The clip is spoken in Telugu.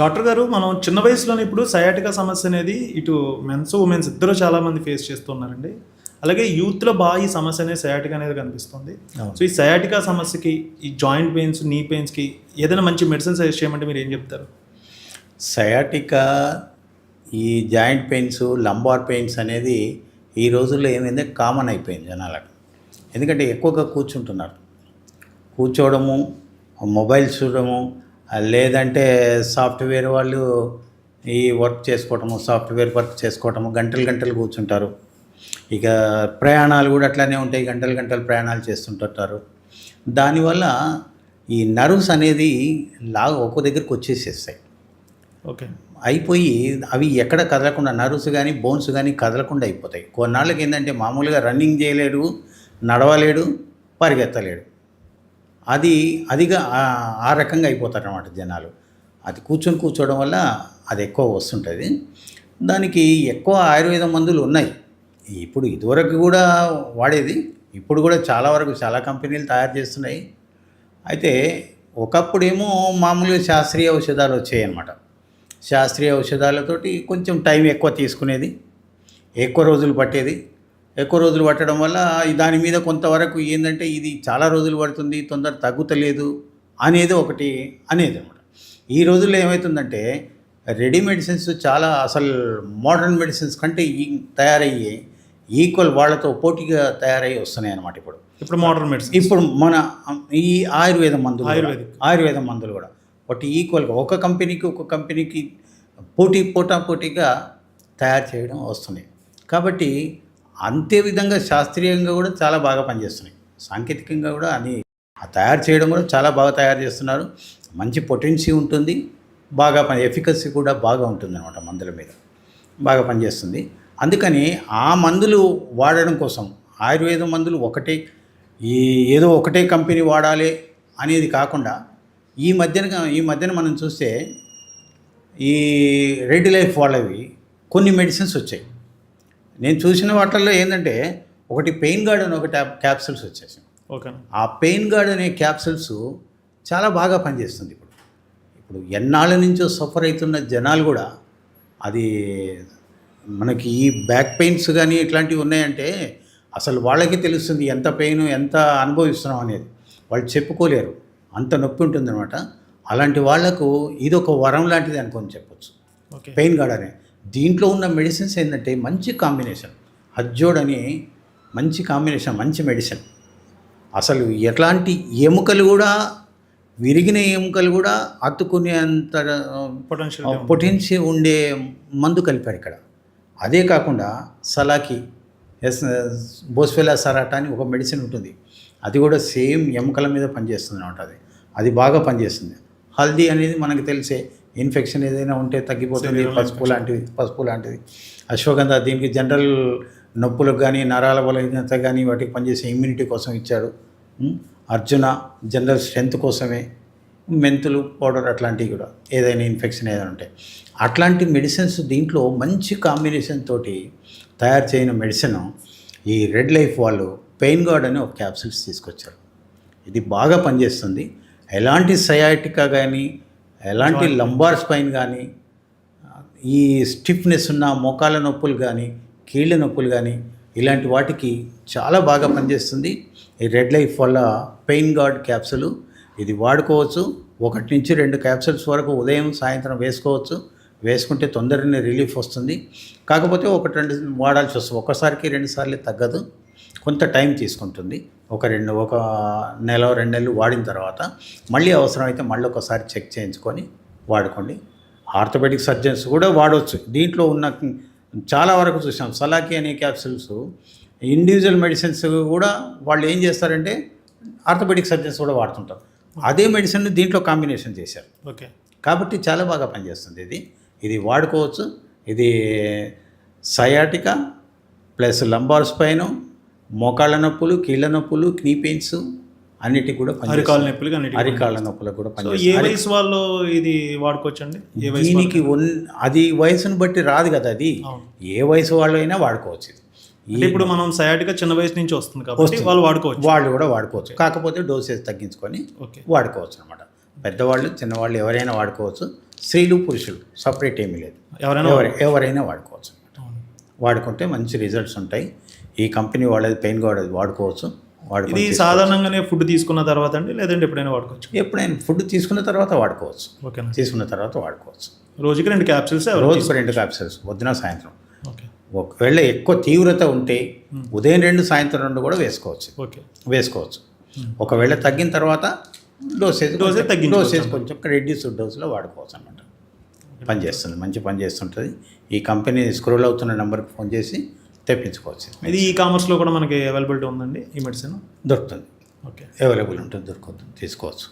డాక్టర్ గారు, మనం చిన్న వయసులోనే ఇప్పుడు సయాటికా సమస్య అనేది ఇటు మెన్స్ ఉమెన్స్ ఇద్దరు చాలామంది ఫేస్ చేస్తున్నారండి. అలాగే యూత్లో బాగా ఈ సమస్య అనేది సయాటికా అనేది కనిపిస్తుంది. సో ఈ సయాటికా సమస్యకి, ఈ జాయింట్ పెయిన్స్, నీ పెయిన్స్కి ఏదైనా మంచి మెడిసిన్ సజెస్ట్ చేయమంటే మీరు ఏం చెప్తారు? సయాటికా, ఈ జాయింట్ పెయిన్స్, లంబార్ పెయిన్స్ అనేది ఈ రోజుల్లో ఏమైంది కామన్ అయిపోయింది జనాలకు. ఎందుకంటే ఎక్కువగా కూర్చోవడము, మొబైల్ చూడడము, లేదంటే సాఫ్ట్వేర్ వాళ్ళు ఈ వర్క్ చేసుకోవటము, సాఫ్ట్వేర్ వర్క్ చేసుకోవటము, గంటలు కూర్చుంటారు. ఇక ప్రయాణాలు కూడా అట్లానే ఉంటాయి, గంటలు ప్రయాణాలు చేస్తుంటారు. దానివల్ల ఈ నర్వ్స్ అనేది ఒక్కో దగ్గరికి వచ్చేసేస్తాయి. ఓకే. అయిపోయి అవి ఎక్కడ కదలకుండా, నర్వ్స్ కానీ బోన్స్ కానీ కదలకుండా అయిపోతాయి. కొన్నాళ్ళకి ఏంటంటే మామూలుగా రన్నింగ్ చేయలేడు, నడవలేడు, పరిగెత్తలేడు. అదిగా ఆ రకంగా అయిపోతారు అన్నమాట జనాలు. అది కూర్చోవడం వల్ల అది ఎక్కువ వస్తుంటుంది. దానికి ఎక్కువ ఆయుర్వేద మందులు ఉన్నాయి. ఇప్పుడు ఇదివరకు కూడా వాడేది, ఇప్పుడు కూడా చాలా కంపెనీలు తయారు చేస్తున్నాయి. అయితే ఒకప్పుడేమో మామూలుగా శాస్త్రీయ ఔషధాలు వచ్చాయి అన్నమాట. శాస్త్రీయ ఔషధాలతోటి కొంచెం టైం ఎక్కువ తీసుకునేది, ఎక్కువ రోజులు పట్టడం వల్ల దాని మీద కొంతవరకు ఏంటంటే ఇది చాలా రోజులు పడుతుంది, తొందర తగ్గుతలేదు అనేది అనమాట. ఈ రోజుల్లో ఏమవుతుందంటే రెడీ మెడిసిన్స్ చాలా అసలు మోడర్న్ మెడిసిన్స్ కంటే తయారయ్యి ఈక్వల్ వాళ్ళతో పోటీగా తయారయ్యి వస్తున్నాయి అన్నమాట. ఇప్పుడు మోడర్న్ మెడిసిన్, ఇప్పుడు మన ఈ ఆయుర్వేద మందులు కూడా ఒకటి ఈక్వల్గా ఒక కంపెనీకి పోటాపోటీగా తయారు చేయడం వస్తున్నాయి. కాబట్టి అంతే విధంగా శాస్త్రీయంగా కూడా చాలా బాగా పనిచేస్తున్నాయి. సాంకేతికంగా కూడా తయారు చేయడం కూడా చాలా బాగా తయారు చేస్తున్నారు. మంచి పొటెన్సీ ఉంటుంది, బాగా ఎఫికసీ కూడా బాగా ఉంటుంది అన్నమాట. మందుల మీద బాగా పనిచేస్తుంది. అందుకని ఆ మందులు వాడడం కోసం ఆయుర్వేద మందులు ఏదో ఒకటే కంపెనీ వాడాలి అనేది కాకుండా ఈ మధ్యన మనం చూస్తే ఈ రెడ్ లైఫ్ వాళ్ళవి కొన్ని మెడిసిన్స్ వచ్చాయి. నేను చూసిన వాటిల్లో ఏంటంటే ఒకటి పెయిన్ గార్డ్ అని ఒక క్యాప్సూల్స్ వచ్చేసాయి. ఓకే. ఆ పెయిన్ గార్డ్ అనే క్యాప్సూల్స్ చాలా బాగా పనిచేస్తుంది. ఇప్పుడు ఎన్నాళ్ళ నుంచో సఫర్ అవుతున్న జనాలు కూడా అది మనకి ఈ బ్యాక్ పెయిన్స్ కానీ ఇట్లాంటివి ఉన్నాయంటే అసలు వాళ్ళకి తెలుస్తుంది ఎంత పెయిన్, ఎంత అనుభవిస్తున్నాం అనేది. వాళ్ళు చెప్పుకోలేరు, అంత నొప్పి ఉంటుందన్నమాట. అలాంటి వాళ్లకు ఇది ఒక వరం లాంటిది అనుకొని చెప్పొచ్చు. పెయిన్ గార్డ్ అనే దీంట్లో ఉన్న మెడిసిన్స్ ఏంటంటే మంచి కాంబినేషన్. హజ్జోడ్ అని మంచి కాంబినేషన్, మంచి మెడిసిన్. అసలు ఎట్లాంటి ఎముకలు కూడా, విరిగిన ఎముకలు కూడా అతుకునేంత పొటెన్షియల్ ఉండే మందు కలిపాడు ఇక్కడ. అదే కాకుండా సలాకి, బోస్ఫెలా సరాటా అని ఒక మెడిసిన్ ఉంటుంది. అది కూడా సేమ్ ఎముకల మీద పనిచేస్తుంది అన్నమాట. అది బాగా పనిచేస్తుంది. హల్దీ అనేది మనకు తెలిసే, ఇన్ఫెక్షన్ ఏదైనా ఉంటే తగ్గిపోతుంది. పసుపు లాంటిది. అశ్వగంధ దీనికి జనరల్ నొప్పులకు కానీ, నరాల బలహీనత కానీ వాటికి పనిచేసే ఇమ్యూనిటీ కోసం ఇచ్చాడు. అర్జున జనరల్ స్ట్రెంత్ కోసమే. మెంతులు పౌడర్ అట్లాంటివి కూడా, ఏదైనా ఇన్ఫెక్షన్ ఏదైనా ఉంటే అట్లాంటి మెడిసిన్స్ దీంట్లో మంచి కాంబినేషన్ తోటి తయారు చేయని మెడిసిన్ ఈ రెడ్ లైఫ్ వాళ్ళు పెయిన్ గార్డ్ అని ఒక క్యాప్సూల్స్ తీసుకొచ్చారు. ఇది బాగా పనిచేస్తుంది. ఎలాంటి సయాటికా కానీ, ఎలాంటి లంబార్ స్పైన్ కానీ, ఈ స్టిఫ్నెస్ ఉన్న మోకాళ్ళ నొప్పులు కానీ, కీళ్ళ నొప్పులు కానీ, ఇలాంటి వాటికి చాలా బాగా పనిచేస్తుంది ఈ రెడ్ లైఫ్ వల్ల పెయిన్ గార్డ్ క్యాప్సూలు. ఇది వాడుకోవచ్చు. 1 నుంచి 2 క్యాప్సూల్స్ వరకు ఉదయం సాయంత్రం వేసుకుంటే తొందరనే రిలీఫ్ వస్తుంది. కాకపోతే 1-2 వాడాల్సి వస్తుంది. ఒక్కసారికి 2 సార్లు తగ్గదు, కొంత టైం తీసుకుంటుంది. ఒక నెల 2 నెలలు వాడిన తర్వాత మళ్ళీ అవసరమైతే మళ్ళీ ఒకసారి చెక్ చేయించుకొని వాడుకోండి. ఆర్థోపెడిక్ సర్జన్స్ కూడా వాడవచ్చు. దీంట్లో ఉన్న చాలా వరకు చూసాం సలాకి అనే క్యాప్సూల్స్ ఇండివిజువల్ మెడిసిన్స్ కూడా వాళ్ళు ఏం చేస్తారంటే ఆర్థోపెడిక్ సర్జన్స్ కూడా వాడుతుంటారు. అదే మెడిసిన్ దీంట్లో కాంబినేషన్ చేశారు. ఓకే. కాబట్టి చాలా బాగా పనిచేస్తుంది. ఇది వాడుకోవచ్చు. ఇది సయాటికా ప్లస్ లంబార్ స్పైన్, మోకాళ్ళ నొప్పులు, కీళ్ళ నొప్పులు, క్నీ పెయిన్స్ అన్నిటికి కూడా అరికాళ్ళ నొప్పులకు కూడా పనిచేస్తుంది. ఏ వయసు వాళ్ళు ఇది వాడుకోవచ్చండి? దీనికి అది వయసును బట్టి రాదు కదా, అది ఏ వయసు వాళ్ళు అయినా వాడుకోవచ్చు. ఇప్పుడు మనం సయాటికా చిన్న వయసు నుంచి వస్తుంది కాబట్టి వాళ్ళు కూడా వాడుకోవచ్చు. కాకపోతే డోసేజ్ తగ్గించుకొని వాడుకోవచ్చు అనమాట. పెద్దవాళ్ళు చిన్నవాళ్ళు ఎవరైనా వాడుకోవచ్చు. స్త్రీలు పురుషులు సపరేట్ ఏమీ లేదు, ఎవరైనా ఎవరైనా వాడుకోవచ్చు. వాడుకుంటే మంచి రిజల్ట్స్ ఉంటాయి. ఈ కంపెనీ వాళ్ళది పెయిన్ గార్డ్ వాడుకోవచ్చు. ఇది సాధారణంగానే ఫుడ్ తీసుకున్న తర్వాత అండి, లేదంటే ఎప్పుడైనా వాడుకోవచ్చు? ఎప్పుడైనా ఫుడ్ తీసుకున్న తర్వాత వాడుకోవచ్చు. ఓకేనా. తీసుకున్న తర్వాత వాడుకోవచ్చు. రోజుకి 2 క్యాప్సూల్స్ రోజుకు 2 క్యాప్సూల్స్, పొద్దున సాయంత్రం. ఓకే. ఒకవేళ ఎక్కువ తీవ్రత ఉంటే ఉదయం 2 సాయంత్రం 2 కూడా ఓకే వేసుకోవచ్చు. ఒకవేళ తగ్గిన తర్వాత డోసేజ్ కొంచెం రెడ్యూస్ డోస్లో వాడుకోవచ్చు అన్నమాట. పనిచేస్తుంది, మంచి పని చేస్తుంటుంది. ఈ కంపెనీ స్క్రోల్ అవుతున్న నెంబర్కి ఫోన్ చేసి తెప్పించుకోవచ్చు. ఇది ఈ కామర్స్లో కూడా మనకి అవైలబిలిటీ ఉందండి ఈ మెడిసిన్? దొరుకుతుంది. ఓకే. అవైలబుల్ ఉంటుంది, తీసుకోవచ్చు.